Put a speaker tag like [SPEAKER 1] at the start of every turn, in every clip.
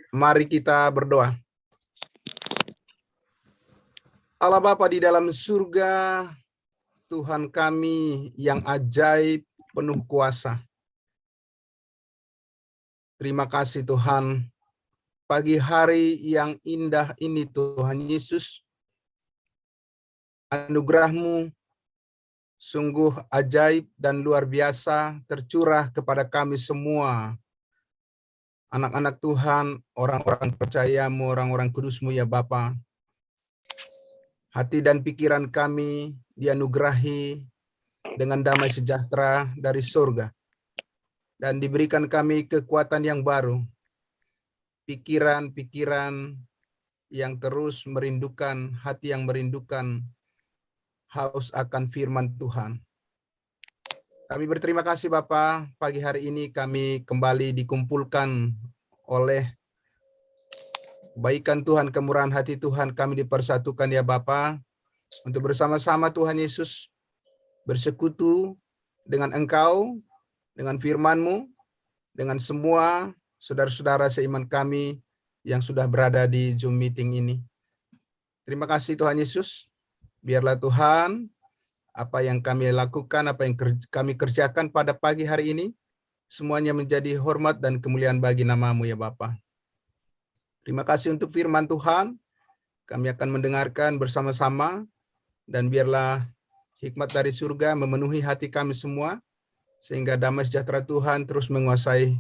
[SPEAKER 1] Mari kita berdoa. Allah Bapa di dalam surga, Tuhan kami yang ajaib, penuh kuasa. Terima kasih Tuhan, pagi hari yang indah ini Tuhan Yesus, anugerah-Mu sungguh ajaib dan luar biasa tercurah kepada kami semua. Anak-anak Tuhan, orang-orang percaya-Mu, orang-orang kudus-Mu ya Bapa. Hati dan pikiran kami dianugerahi dengan damai sejahtera dari surga. Dan diberikan kami kekuatan yang baru. Pikiran-pikiran yang terus merindukan, hati yang merindukan, haus akan firman Tuhan. Kami berterima kasih Bapa, pagi hari ini kami kembali dikumpulkan oleh kebaikan Tuhan, kemurahan hati Tuhan, kami dipersatukan ya Bapa, untuk bersama-sama Tuhan Yesus bersekutu dengan Engkau, dengan firman-Mu, dengan semua saudara-saudara seiman kami yang sudah berada di Zoom meeting ini. Terima kasih Tuhan Yesus, biarlah Tuhan, apa yang kami lakukan, apa yang kami kerjakan pada pagi hari ini, semuanya menjadi hormat dan kemuliaan bagi nama-Mu ya Bapa. Terima kasih untuk firman Tuhan, kami akan mendengarkan bersama-sama, dan biarlah hikmat dari surga memenuhi hati kami semua, sehingga damai sejahtera Tuhan terus menguasai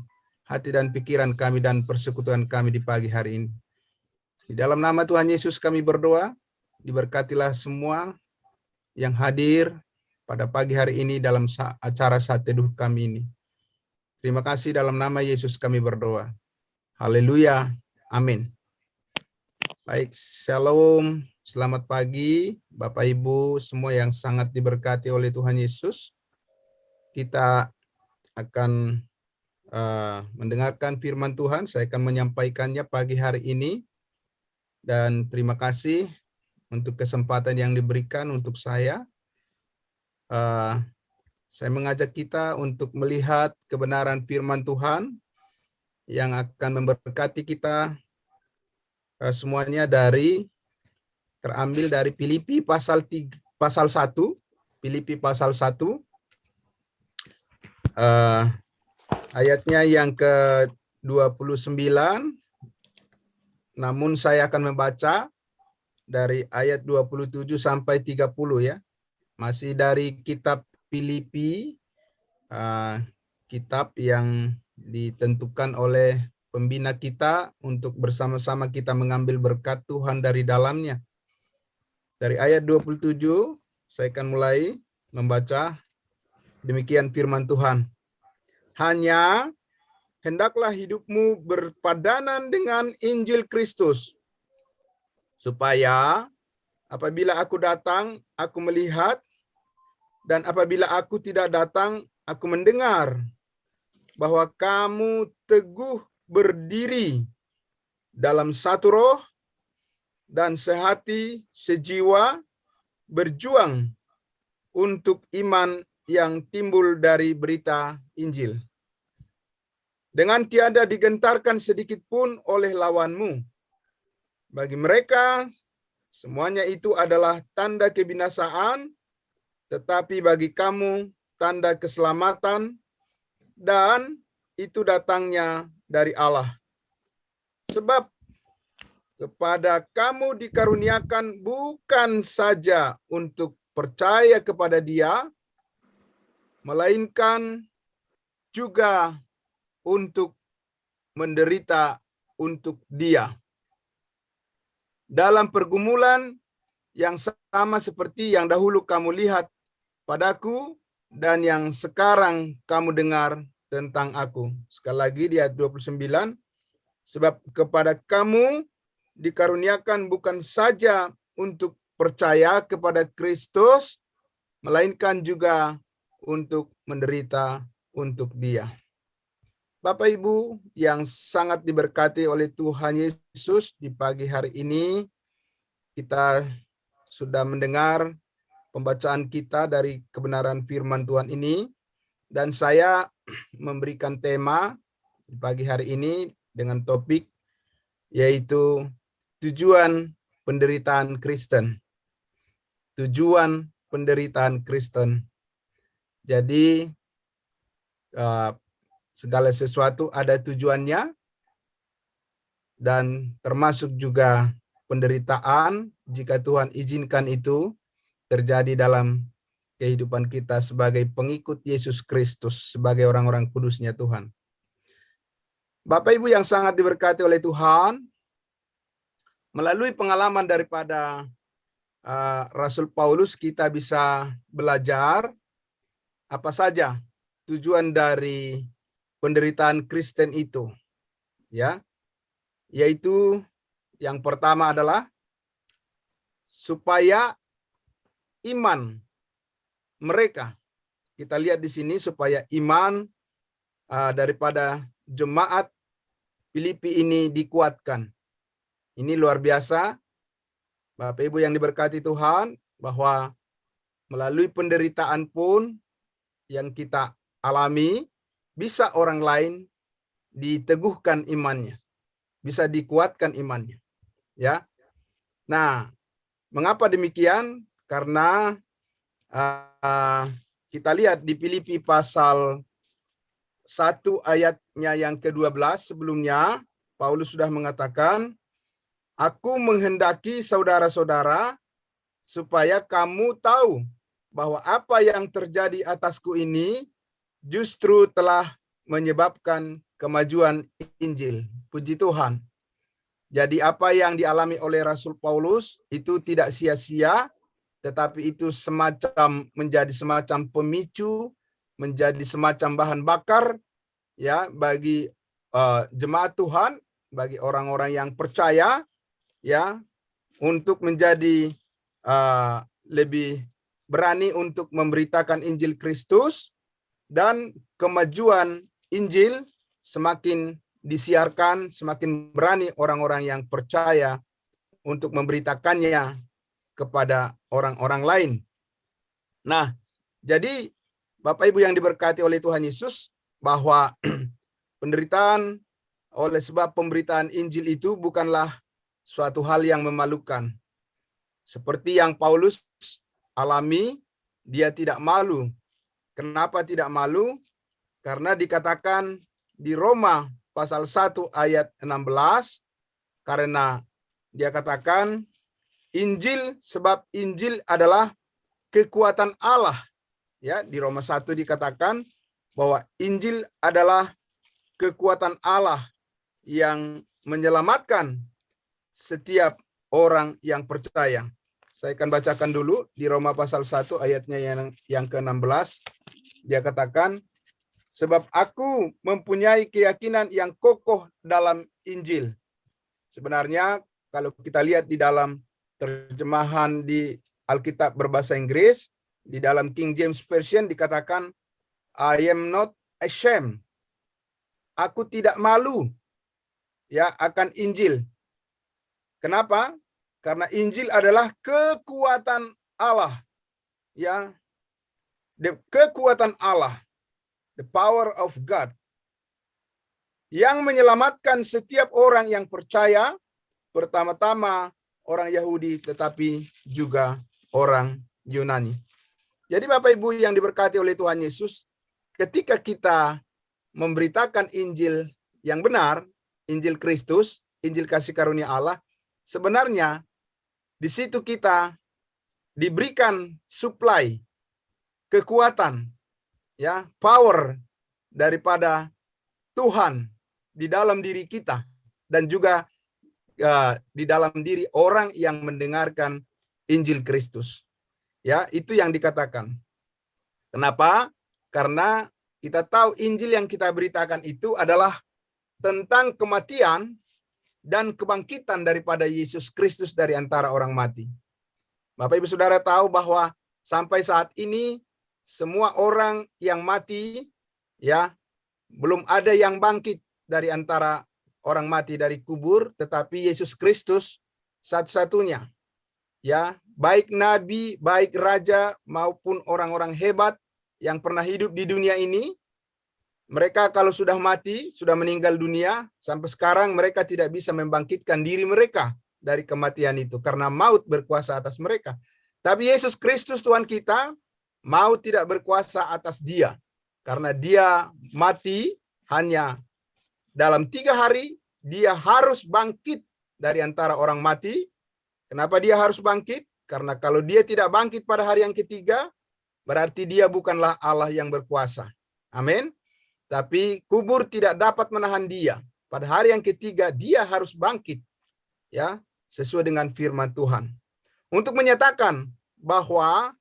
[SPEAKER 1] hati dan pikiran kami dan persekutuan kami di pagi hari ini. Di dalam nama Tuhan Yesus kami berdoa, diberkatilah semua yang hadir pada pagi hari ini dalam acara saat teduh kami ini. Terima kasih, dalam nama Yesus kami berdoa. Haleluya. Amin. Baik, shalom. Selamat pagi Bapak Ibu semua yang sangat diberkati oleh Tuhan Yesus. Kita akan mendengarkan firman Tuhan. Saya akan menyampaikannya pagi hari ini. Dan terima kasih untuk kesempatan yang diberikan untuk saya. Saya mengajak kita untuk melihat kebenaran firman Tuhan yang akan memberkati kita semuanya terambil dari Filipi pasal 1, Filipi pasal 1, ayatnya yang ke-29, namun saya akan membaca dari ayat 27 sampai 30 ya. Masih dari kitab Filipi, kitab yang ditentukan oleh pembina kita untuk bersama-sama kita mengambil berkat Tuhan dari dalamnya. Dari ayat 27, saya akan mulai membaca demikian firman Tuhan. Hanya hendaklah hidupmu berpadanan dengan Injil Kristus, supaya apabila aku datang, aku melihat, dan apabila aku tidak datang, aku mendengar bahwa kamu teguh berdiri dalam satu roh dan sehati, sejiwa, berjuang untuk iman yang timbul dari berita Injil. Dengan tiada digentarkan sedikit pun oleh lawanmu. Bagi mereka, semuanya itu adalah tanda kebinasaan, tetapi bagi kamu tanda keselamatan, dan itu datangnya dari Allah. Sebab kepada kamu dikaruniakan bukan saja untuk percaya kepada Dia, melainkan juga untuk menderita untuk Dia. Dalam pergumulan yang sama seperti yang dahulu kamu lihat padaku dan yang sekarang kamu dengar tentang aku. Sekali lagi di ayat 29, sebab kepada kamu dikaruniakan bukan saja untuk percaya kepada Kristus, melainkan juga untuk menderita untuk Dia. Bapak Ibu yang sangat diberkati oleh Tuhan Yesus, di pagi hari ini kita sudah mendengar pembacaan kita dari kebenaran firman Tuhan ini, dan saya memberikan tema di pagi hari ini dengan topik yaitu tujuan penderitaan Kristen. Tujuan penderitaan Kristen. Jadi segala sesuatu ada tujuannya, dan termasuk juga penderitaan jika Tuhan izinkan itu terjadi dalam kehidupan kita sebagai pengikut Yesus Kristus, sebagai orang-orang kudusnya Tuhan. Bapak Ibu yang sangat diberkati oleh Tuhan, melalui pengalaman daripada Rasul Paulus kita bisa belajar apa saja tujuan dari penderitaan Kristen itu, ya. Yaitu yang pertama adalah supaya iman mereka, kita lihat di sini, supaya iman daripada jemaat Filipi ini dikuatkan. Ini luar biasa, Bapak Ibu yang diberkati Tuhan, bahwa melalui penderitaan pun yang kita alami, bisa orang lain diteguhkan imannya, bisa dikuatkan imannya, ya. Nah, mengapa demikian? Karena kita lihat di Filipi pasal 1 ayatnya yang ke-12, sebelumnya Paulus sudah mengatakan, aku menghendaki saudara-saudara supaya kamu tahu bahwa apa yang terjadi atasku ini justru telah menyebabkan kemajuan Injil. Puji Tuhan. Jadi apa yang dialami oleh Rasul Paulus itu tidak sia-sia, tetapi itu menjadi semacam pemicu, menjadi semacam bahan bakar, ya, bagi jemaat Tuhan, bagi orang-orang yang percaya, ya, untuk menjadi lebih berani untuk memberitakan Injil Kristus, dan kemajuan Injil semakin disiarkan, semakin berani orang-orang yang percaya untuk memberitakannya kepada orang-orang lain. Nah, jadi Bapak Ibu yang diberkati oleh Tuhan Yesus, bahwa penderitaan oleh sebab pemberitaan Injil itu bukanlah suatu hal yang memalukan. Seperti yang Paulus alami, dia tidak malu. Kenapa tidak malu? Karena dikatakan di Roma pasal 1 ayat 16, karena dia katakan Injil, sebab Injil adalah kekuatan Allah. Ya, di Roma 1 dikatakan bahwa Injil adalah kekuatan Allah yang menyelamatkan setiap orang yang percaya. Saya akan bacakan dulu di Roma pasal 1 ayatnya yang ke-16. Dia katakan, sebab aku mempunyai keyakinan yang kokoh dalam Injil. Sebenarnya kalau kita lihat di dalam terjemahan di Alkitab berbahasa Inggris, di dalam King James Version dikatakan, I am not ashamed. Aku tidak malu, ya, akan Injil. Kenapa? Karena Injil adalah kekuatan Allah, ya, kekuatan Allah, the power of God, yang menyelamatkan setiap orang yang percaya, pertama-tama orang Yahudi, tetapi juga orang Yunani. Jadi Bapak Ibu yang diberkati oleh Tuhan Yesus, ketika kita memberitakan Injil yang benar, Injil Kristus, Injil kasih karunia Allah, sebenarnya di situ kita diberikan supply, kekuatan, ya, power daripada Tuhan di dalam diri kita, dan juga di dalam diri orang yang mendengarkan Injil Kristus. Ya, itu yang dikatakan. Kenapa? Karena kita tahu Injil yang kita beritakan itu adalah tentang kematian dan kebangkitan daripada Yesus Kristus dari antara orang mati. Bapak Ibu Saudara tahu bahwa sampai saat ini semua orang yang mati, ya, belum ada yang bangkit dari antara orang mati dari kubur, tetapi Yesus Kristus satu-satunya. Ya, baik nabi, baik raja, maupun orang-orang hebat yang pernah hidup di dunia ini, Mereka kalau sudah mati, sudah meninggal dunia, sampai sekarang mereka tidak bisa membangkitkan diri mereka dari kematian itu, karena maut berkuasa atas mereka. Tapi Yesus Kristus Tuhan kita, maut tidak berkuasa atas dia, karena dia mati hanya dalam 3 hari, dia harus bangkit dari antara orang mati. Kenapa dia harus bangkit? Karena kalau dia tidak bangkit pada hari yang ketiga, berarti dia bukanlah Allah yang berkuasa. Amin. Tapi kubur tidak dapat menahan dia. Pada hari yang ketiga dia harus bangkit, ya, sesuai dengan firman Tuhan. Untuk menyatakan bahwa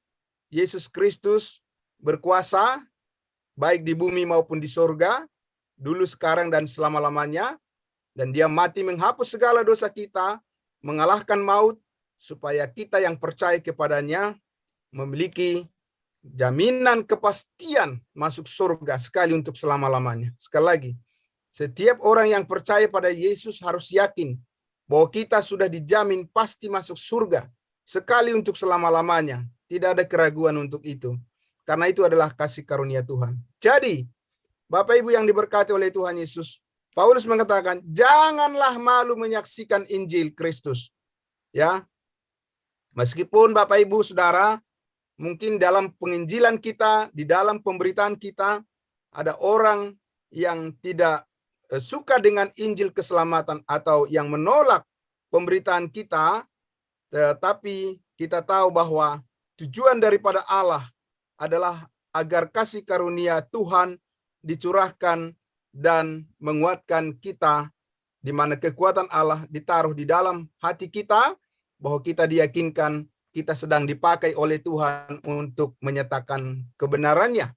[SPEAKER 1] Yesus Kristus berkuasa baik di bumi maupun di surga, dulu, sekarang, dan selama-lamanya, dan dia mati menghapus segala dosa kita, mengalahkan maut, supaya kita yang percaya kepadanya memiliki jaminan kepastian masuk surga sekali untuk selama-lamanya. Sekali lagi, setiap orang yang percaya pada Yesus harus yakin bahwa kita sudah dijamin pasti masuk surga sekali untuk selama-lamanya. Tidak ada keraguan untuk itu. Karena itu adalah kasih karunia Tuhan. Jadi, Bapak Ibu yang diberkati oleh Tuhan Yesus, Paulus mengatakan, janganlah malu menyaksikan Injil Kristus. Ya, meskipun Bapak Ibu Saudara, mungkin dalam penginjilan kita, di dalam pemberitaan kita, ada orang yang tidak suka dengan Injil keselamatan atau yang menolak pemberitaan kita, tetapi kita tahu bahwa tujuan daripada Allah adalah agar kasih karunia Tuhan dicurahkan dan menguatkan kita, di mana kekuatan Allah ditaruh di dalam hati kita, bahwa kita diyakinkan kita sedang dipakai oleh Tuhan untuk menyatakan kebenarannya.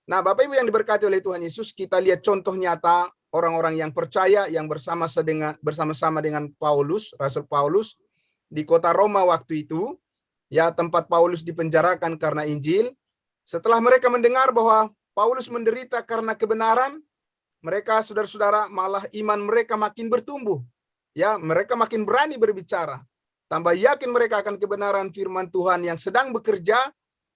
[SPEAKER 1] Nah, Bapak Ibu yang diberkati oleh Tuhan Yesus, kita lihat contoh nyata orang-orang yang percaya yang bersama-sama dengan Paulus, Rasul Paulus, di kota Roma waktu itu, ya, tempat Paulus dipenjarakan karena Injil. Setelah mereka mendengar bahwa Paulus menderita karena kebenaran, mereka, saudara-saudara, malah iman mereka makin bertumbuh. Ya, mereka makin berani berbicara. Tambah yakin mereka akan kebenaran firman Tuhan yang sedang bekerja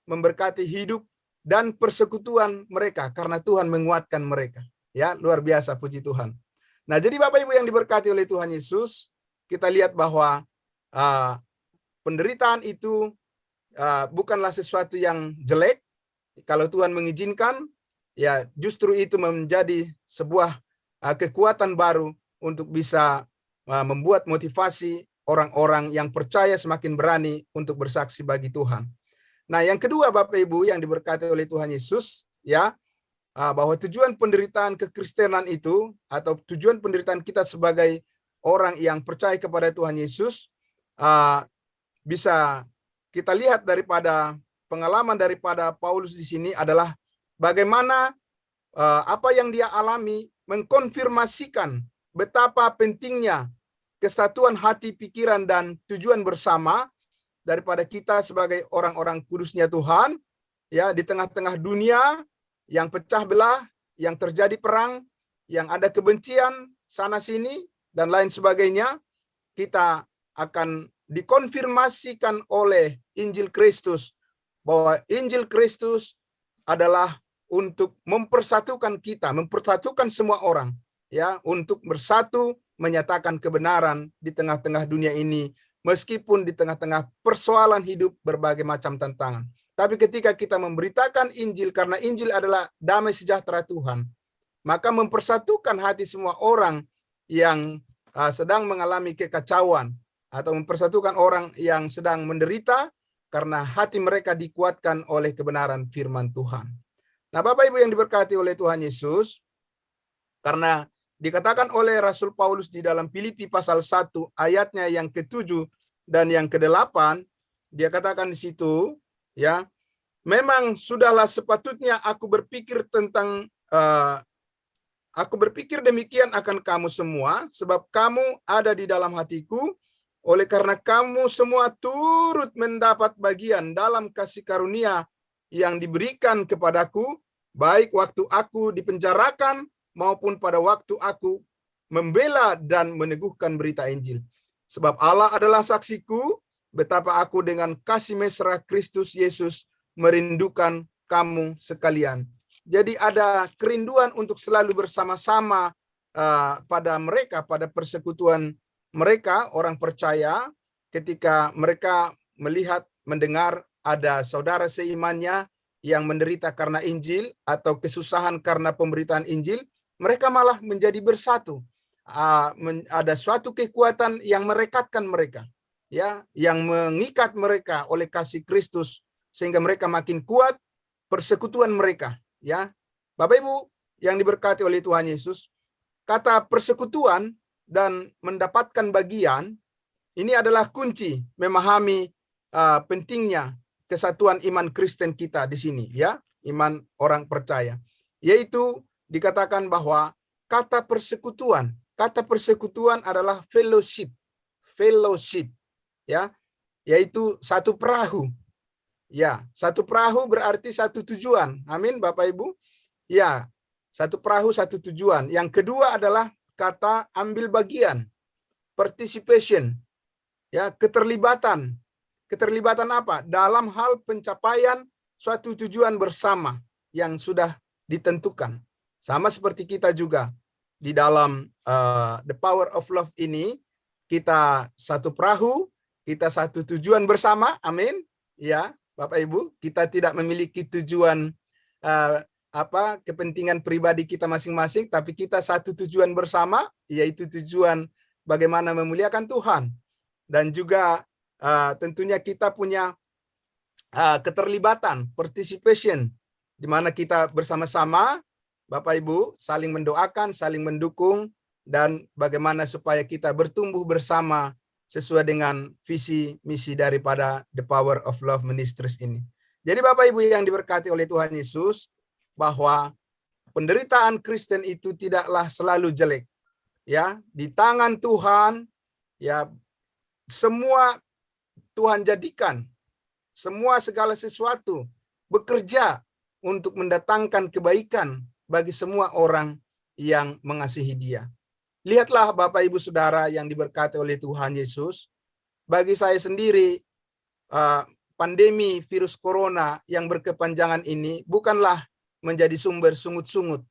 [SPEAKER 1] memberkati hidup dan persekutuan mereka, karena Tuhan menguatkan mereka. Ya, luar biasa, puji Tuhan. Nah, jadi Bapak Ibu yang diberkati oleh Tuhan Yesus, kita lihat bahwa penderitaan itu bukanlah sesuatu yang jelek. Kalau Tuhan mengizinkan, ya, justru itu menjadi sebuah kekuatan baru untuk bisa membuat motivasi orang-orang yang percaya semakin berani untuk bersaksi bagi Tuhan. Nah, yang kedua Bapak Ibu yang diberkati oleh Tuhan Yesus, ya, bahwa tujuan penderitaan kekristenan itu, atau tujuan penderitaan kita sebagai orang yang percaya kepada Tuhan Yesus, bisa kita lihat daripada pengalaman daripada Paulus di sini adalah bagaimana apa yang dia alami mengkonfirmasikan betapa pentingnya kesatuan hati, pikiran, dan tujuan bersama daripada kita sebagai orang-orang kudusnya Tuhan, ya, di tengah-tengah dunia yang pecah belah, yang terjadi perang, yang ada kebencian sana sini dan lain sebagainya, kita akan dikonfirmasikan oleh Injil Kristus, bahwa Injil Kristus adalah untuk mempersatukan kita, mempersatukan semua orang, ya, untuk bersatu menyatakan kebenaran di tengah-tengah dunia ini, meskipun di tengah-tengah persoalan hidup berbagai macam tantangan. Tapi ketika kita memberitakan Injil, karena Injil adalah damai sejahtera Tuhan, maka mempersatukan hati semua orang yang sedang mengalami kekacauan, atau mempersatukan orang yang sedang menderita, karena hati mereka dikuatkan oleh kebenaran firman Tuhan. Nah, Bapak Ibu yang diberkati oleh Tuhan Yesus, karena dikatakan oleh Rasul Paulus di dalam Filipi pasal 1 ayatnya yang ke-7 dan yang ke-8, dia katakan di situ, ya, memang sudahlah sepatutnya aku berpikir demikian akan kamu semua, sebab kamu ada di dalam hatiku, oleh karena kamu semua turut mendapat bagian dalam kasih karunia yang diberikan kepadaku, baik waktu aku dipenjarakan maupun pada waktu aku membela dan meneguhkan berita Injil. Sebab Allah adalah saksiku betapa aku dengan kasih mesra Kristus Yesus merindukan kamu sekalian. Jadi ada kerinduan untuk selalu bersama-sama pada persekutuan mereka, orang percaya, ketika mereka melihat, mendengar ada saudara seimannya yang menderita karena Injil atau kesusahan karena pemberitaan Injil, mereka malah menjadi bersatu. Ada suatu kekuatan yang merekatkan mereka, ya, yang mengikat mereka oleh kasih Kristus sehingga mereka makin kuat persekutuan mereka, ya. Bapak Ibu yang diberkati oleh Tuhan Yesus, kata persekutuan dan mendapatkan bagian ini adalah kunci memahami pentingnya kesatuan iman Kristen kita di sini, ya, iman orang percaya. Yaitu dikatakan bahwa kata persekutuan adalah fellowship, ya, yaitu satu perahu. Ya, satu perahu berarti satu tujuan. Amin, Bapak Ibu. Ya, satu perahu satu tujuan. Yang kedua adalah kata ambil bagian, participation. Ya, keterlibatan. Keterlibatan apa? Dalam hal pencapaian suatu tujuan bersama yang sudah ditentukan. Sama seperti kita juga di dalam The Power of Love ini, kita satu perahu, kita satu tujuan bersama. Amin. Ya, Bapak Ibu, kita tidak memiliki tujuan kepentingan pribadi kita masing-masing, tapi kita satu tujuan bersama, yaitu tujuan bagaimana memuliakan Tuhan. Dan juga tentunya kita punya keterlibatan, participation, di mana kita bersama-sama, Bapak Ibu, saling mendoakan, saling mendukung, dan bagaimana supaya kita bertumbuh bersama sesuai dengan visi misi daripada The Power of Love Ministries ini. Jadi Bapak Ibu yang diberkati oleh Tuhan Yesus, bahwa penderitaan Kristen itu tidaklah selalu jelek. Ya, di tangan Tuhan, ya, semua Tuhan jadikan, semua segala sesuatu bekerja untuk mendatangkan kebaikan bagi semua orang yang mengasihi Dia. Lihatlah Bapak Ibu Saudara yang diberkati oleh Tuhan Yesus, bagi saya sendiri pandemi virus corona yang berkepanjangan ini bukanlah menjadi sumber sungut-sungut,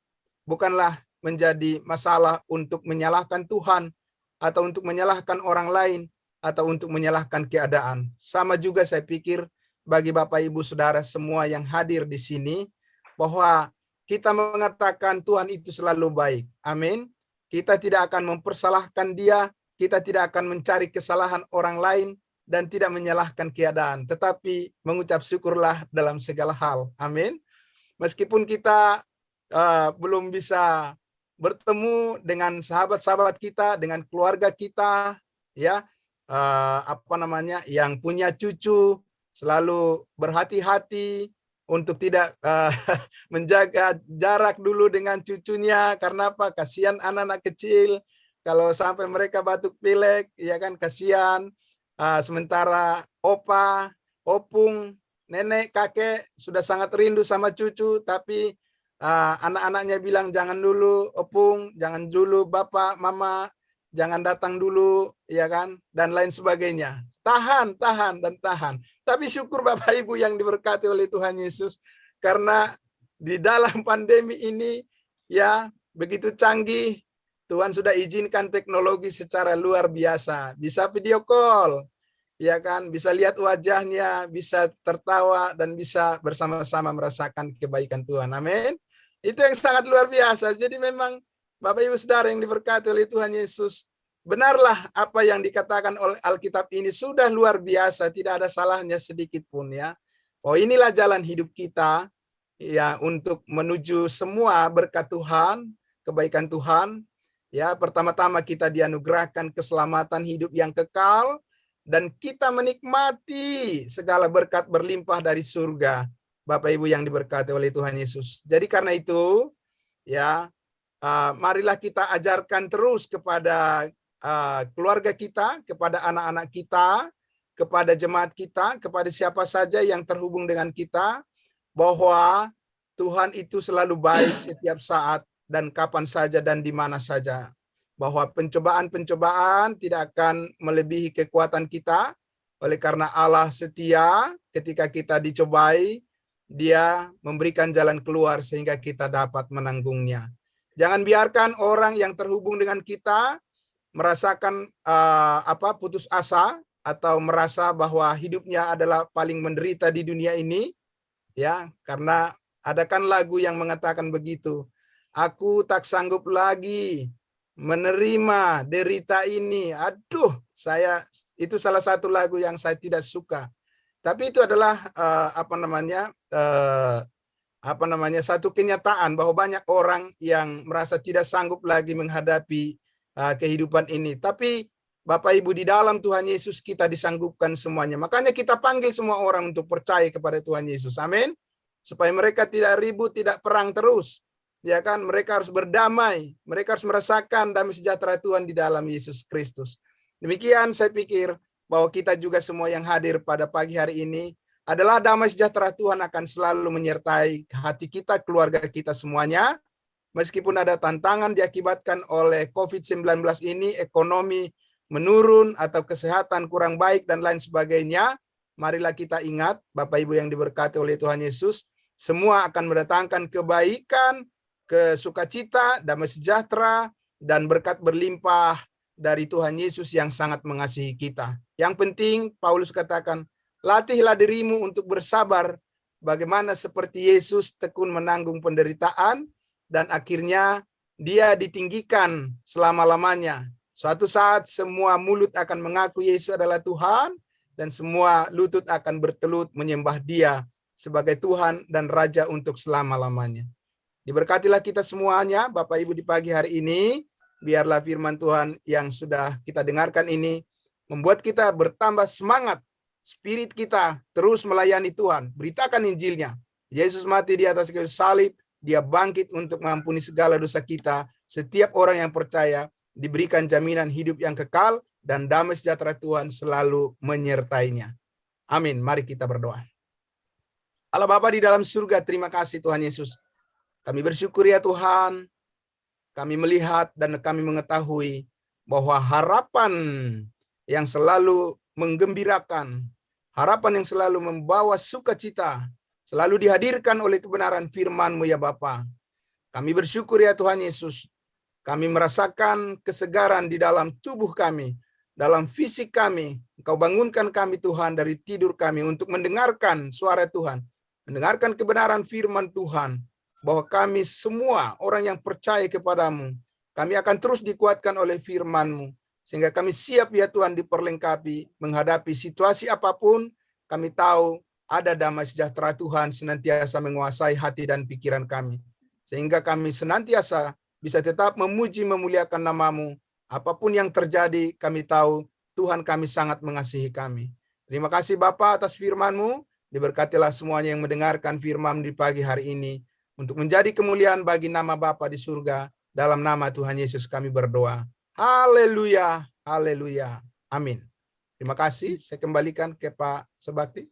[SPEAKER 1] bukanlah menjadi masalah untuk menyalahkan Tuhan atau untuk menyalahkan orang lain atau untuk menyalahkan keadaan. Sama juga saya pikir bagi Bapak Ibu Saudara semua yang hadir di sini, bahwa kita mengatakan Tuhan itu selalu baik. Amin. Kita tidak akan mempersalahkan Dia, kita tidak akan mencari kesalahan orang lain, dan tidak menyalahkan keadaan, tetapi mengucap syukurlah dalam segala hal. Amin. Meskipun kita belum bisa bertemu dengan sahabat-sahabat kita, dengan keluarga kita, ya, yang punya cucu, selalu berhati-hati untuk tidak menjaga jarak dulu dengan cucunya. Karena apa? Kasihan anak-anak kecil kalau sampai mereka batuk pilek, ya kan, kasihan. Sementara opa, opung, nenek, kakek sudah sangat rindu sama cucu, tapi anak-anaknya bilang jangan dulu opung, jangan dulu bapak, mama, jangan datang dulu, ya kan, dan lain sebagainya. Tahan. Tapi syukur Bapak Ibu yang diberkati oleh Tuhan Yesus, karena di dalam pandemi ini, ya, begitu canggih, Tuhan sudah izinkan teknologi secara luar biasa. Bisa video call, ya kan, bisa lihat wajahnya, bisa tertawa, dan bisa bersama-sama merasakan kebaikan Tuhan. Amin. Itu yang sangat luar biasa. Jadi memang Bapak Ibu Saudara yang diberkati oleh Tuhan Yesus, benarlah apa yang dikatakan oleh Alkitab ini sudah luar biasa, tidak ada salahnya sedikit pun, ya. Oh, inilah jalan hidup kita, ya, untuk menuju semua berkat Tuhan, kebaikan Tuhan. Ya, pertama-tama kita dianugerahkan keselamatan hidup yang kekal, dan kita menikmati segala berkat berlimpah dari surga, Bapak Ibu yang diberkati oleh Tuhan Yesus. Jadi karena itu, ya, marilah kita ajarkan terus kepada keluarga kita, kepada anak-anak kita, kepada jemaat kita, kepada siapa saja yang terhubung dengan kita, bahwa Tuhan itu selalu baik setiap saat dan kapan saja dan di mana saja. Bahwa pencobaan-pencobaan tidak akan melebihi kekuatan kita, oleh karena Allah setia ketika kita dicobai, Dia memberikan jalan keluar sehingga kita dapat menanggungnya. Jangan biarkan orang yang terhubung dengan kita merasakan putus asa atau merasa bahwa hidupnya adalah paling menderita di dunia ini, ya, karena adakan lagu yang mengatakan begitu. Aku tak sanggup lagi menerima derita ini. Aduh, itu salah satu lagu yang saya tidak suka. Tapi itu adalah satu kenyataan bahwa banyak orang yang merasa tidak sanggup lagi menghadapi kehidupan ini. Tapi Bapak Ibu, di dalam Tuhan Yesus kita disanggupkan semuanya. Makanya kita panggil semua orang untuk percaya kepada Tuhan Yesus. Amin. Supaya mereka tidak ribut, tidak perang terus. Ya kan, mereka harus berdamai. Mereka harus merasakan damai sejahtera Tuhan di dalam Yesus Kristus. Demikian saya pikir bahwa kita juga semua yang hadir pada pagi hari ini adalah damai sejahtera Tuhan akan selalu menyertai hati kita, keluarga kita semuanya. Meskipun ada tantangan diakibatkan oleh COVID-19 ini, ekonomi menurun atau kesehatan kurang baik dan lain sebagainya, marilah kita ingat, Bapak Ibu yang diberkati oleh Tuhan Yesus, semua akan mendatangkan kebaikan, sukacita, damai sejahtera, dan berkat berlimpah dari Tuhan Yesus yang sangat mengasihi kita. Yang penting, Paulus katakan, latihlah dirimu untuk bersabar, bagaimana seperti Yesus tekun menanggung penderitaan, dan akhirnya dia ditinggikan selama-lamanya. Suatu saat semua mulut akan mengaku Yesus adalah Tuhan, dan semua lutut akan bertelut menyembah Dia sebagai Tuhan dan Raja untuk selama-lamanya. Diberkatilah kita semuanya, Bapak Ibu, di pagi hari ini. Biarlah firman Tuhan yang sudah kita dengarkan ini membuat kita bertambah semangat. Spirit kita terus melayani Tuhan. Beritakan Injilnya. Yesus mati di atas kayu salib. Dia bangkit untuk mengampuni segala dosa kita. Setiap orang yang percaya diberikan jaminan hidup yang kekal dan damai sejahtera Tuhan selalu menyertainya. Amin. Mari kita berdoa. Allah Bapa di dalam surga, terima kasih Tuhan Yesus. Kami bersyukur ya Tuhan. Kami melihat dan kami mengetahui bahwa harapan yang selalu menggembirakan, harapan yang selalu membawa sukacita, selalu dihadirkan oleh kebenaran firman-Mu ya Bapa. Kami bersyukur ya Tuhan Yesus. Kami merasakan kesegaran di dalam tubuh kami, dalam fisik kami. Engkau bangunkan kami Tuhan dari tidur kami untuk mendengarkan suara Tuhan, mendengarkan kebenaran firman Tuhan, bahwa kami semua orang yang percaya kepadamu, kami akan terus dikuatkan oleh firman-Mu, sehingga kami siap ya Tuhan diperlengkapi menghadapi situasi apapun. Kami tahu ada damai sejahtera Tuhan senantiasa menguasai hati dan pikiran kami, sehingga kami senantiasa bisa tetap memuji memuliakan nama-Mu. Apapun yang terjadi, kami tahu Tuhan kami sangat mengasihi kami. Terima kasih Bapa atas firman-Mu. Diberkatilah semuanya yang mendengarkan firman di pagi hari ini, untuk menjadi kemuliaan bagi nama Bapa di surga. Dalam nama Tuhan Yesus kami berdoa. Haleluya, haleluya, amin. Terima kasih. Saya kembalikan ke Pak Subakti.